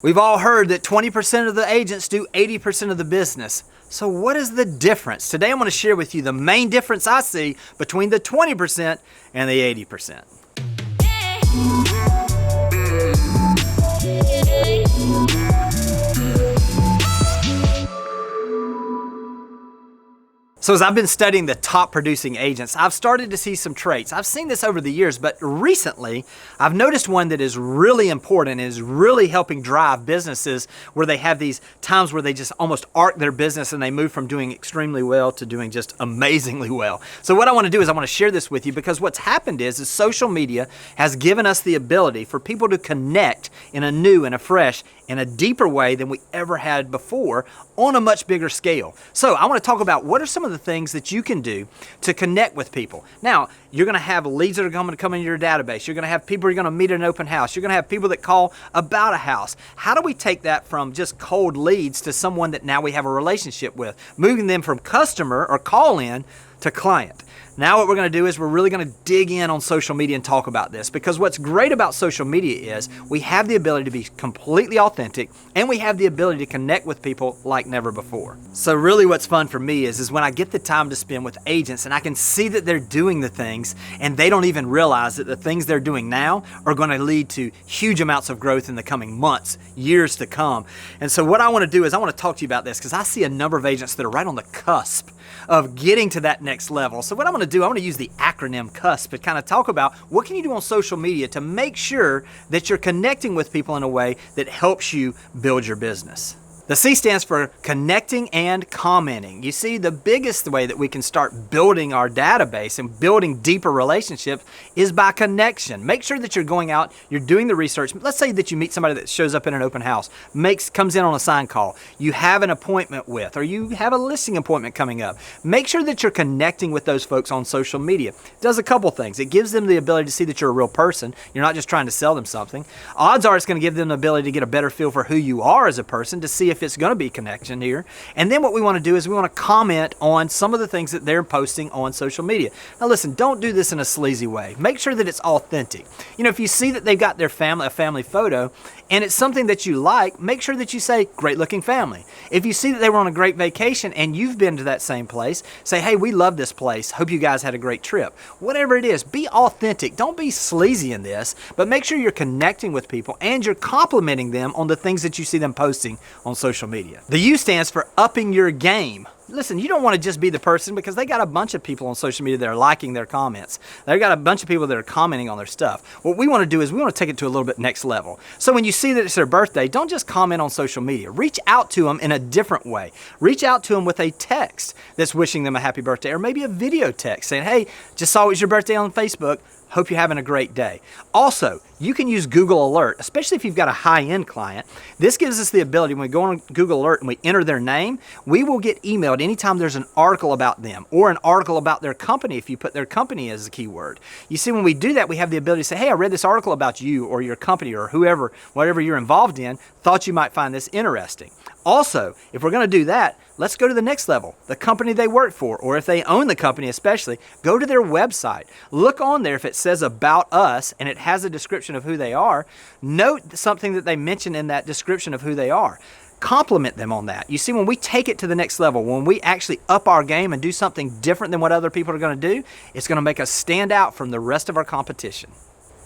We've all heard that 20% of the agents do 80% of the business. So what is the difference? Today I'm going to share with you the main difference I see between the 20% and the 80%. So as I've been studying the top producing agents, I've started to see some traits. I've seen this over the years, but recently I've noticed one that is really important and is really helping drive businesses where they have these times where they just almost arc their business and they move from doing extremely well to doing just amazingly well. So what I want to do is I want to share this with you because what's happened is social media has given us the ability for people to connect in a new and a fresh in a deeper way than we ever had before on a much bigger scale. So I want to talk about what are some of the things that you can do to connect with people. Now, you're going to have leads that are going to come into your database. You're going to have people you're going to meet at an open house. You're going to have people that call about a house. How do we take that from just cold leads to someone that now we have a relationship with, moving them from customer or call in to client? Now what we're going to do is we're really going to dig in on social media and talk about this, because what's great about social media is we have the ability to be completely authentic and we have the ability to connect with people like never before. So really what's fun for me is when I get the time to spend with agents and I can see that they're doing the things and they don't even realize that the things they're doing now are going to lead to huge amounts of growth in the coming months, years to come. And so what I want to do is I want to talk to you about this because I see a number of agents that are right on the cusp of getting to that next level. So what I'm going to do, I'm going to use the acronym CUSP to kind of talk about what can you do on social media to make sure that you're connecting with people in a way that helps you build your business. The C stands for connecting and commenting. You see, the biggest way that we can start building our database and building deeper relationships is by connection. Make sure that you're going out, you're doing the research. Let's say that you meet somebody that shows up in an open house, comes in on a sign call, you have an appointment with, or you have a listing appointment coming up. Make sure that you're connecting with those folks on social media. It does a couple things. It gives them the ability to see that you're a real person. You're not just trying to sell them something. Odds are it's going to give them the ability to get a better feel for who you are as a person, to see if it's going to be connection here. And then what we want to do is we want to comment on some of the things that they're posting on social media. Now listen, don't do this in a sleazy way. Make sure that it's authentic. You know, if you see that they've got a family photo and it's something that you like, make sure that you say, great looking family. If you see that they were on a great vacation and you've been to that same place, say, hey, we love this place. Hope you guys had a great trip. Whatever it is, be authentic. Don't be sleazy in this, but make sure you're connecting with people and you're complimenting them on the things that you see them posting on social media. The U stands for upping your game. Listen, you don't want to just be the person, because they got a bunch of people on social media that are liking their comments. They've got a bunch of people that are commenting on their stuff. What we want to do is we want to take it to a little bit next level. So when you see that it's their birthday, don't just comment on social media. Reach out to them in a different way. Reach out to them with a text that's wishing them a happy birthday, or maybe a video text saying, hey, just saw it was your birthday on Facebook. Hope you're having a great day. Also, you can use Google Alert, especially if you've got a high-end client. This gives us the ability, when we go on Google Alert and we enter their name, we will get emailed anytime there's an article about them or an article about their company if you put their company as a keyword. You see, when we do that, we have the ability to say, hey, I read this article about you or your company or whoever, whatever you're involved in, thought you might find this interesting. Also, if we're going to do that, let's go to the next level. The company they work for, or if they own the company especially, go to their website. Look on there if it says about us and it has a description of who they are. Note something that they mention in that description of who they are. Compliment them on that. You see, when we take it to the next level, when we actually up our game and do something different than what other people are going to do, it's going to make us stand out from the rest of our competition.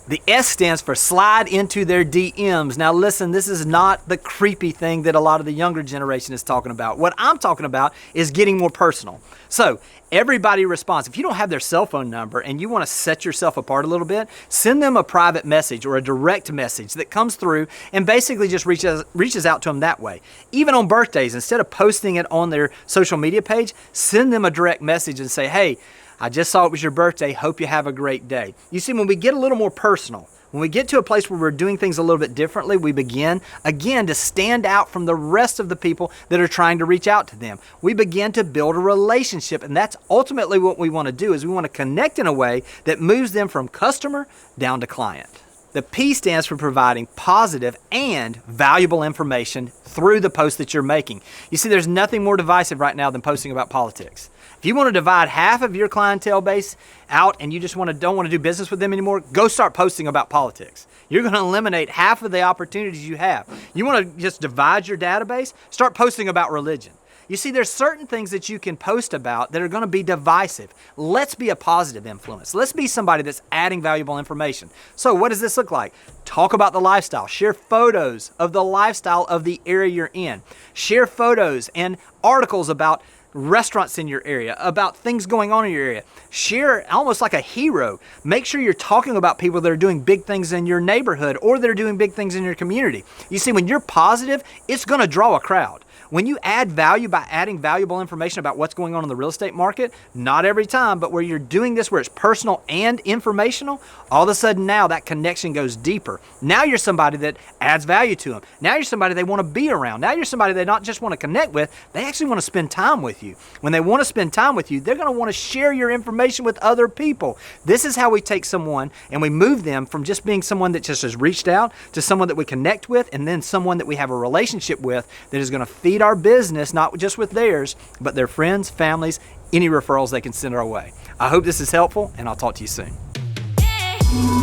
The S stands for slide into their DMs. Now listen, this is not the creepy thing that a lot of the younger generation is talking about. What I'm talking about is getting more personal. So everybody responds. If you don't have their cell phone number and you want to set yourself apart a little bit, send them a private message or a direct message that comes through and basically just reaches out to them that way. Even on birthdays, instead of posting it on their social media page, send them a direct message and say, hey, I just saw it was your birthday. Hope you have a great day. You see, when we get a little more personal, when we get to a place where we're doing things a little bit differently, we begin, again, to stand out from the rest of the people that are trying to reach out to them. We begin to build a relationship, and that's ultimately what we want to do, is we want to connect in a way that moves them from customer down to client. The P stands for providing positive and valuable information through the post that you're making. You see, there's nothing more divisive right now than posting about politics. If you want to divide half of your clientele base out and you just don't want to do business with them anymore, go start posting about politics. You're going to eliminate half of the opportunities you have. You want to just divide your database? Start posting about religion. You see, there's certain things that you can post about that are going to be divisive. Let's be a positive influence. Let's be somebody that's adding valuable information. So what does this look like? Talk about the lifestyle. Share photos of the lifestyle of the area you're in. Share photos and articles about restaurants in your area, about things going on in your area. Share almost like a hero. Make sure you're talking about people that are doing big things in your neighborhood or that are doing big things in your community. You see, when you're positive, it's going to draw a crowd. When you add value by adding valuable information about what's going on in the real estate market, not every time, but where you're doing this where it's personal and informational, all of a sudden now that connection goes deeper. Now you're somebody that adds value to them. Now you're somebody they want to be around. Now you're somebody they not just want to connect with, they actually want to spend time with you. When they want to spend time with you, they're going to want to share your information with other people. This is how we take someone and we move them from just being someone that just has reached out to someone that we connect with, and then someone that we have a relationship with that is going to feed our business, not just with theirs, but their friends, families, any referrals they can send our way. I hope this is helpful, and I'll talk to you soon.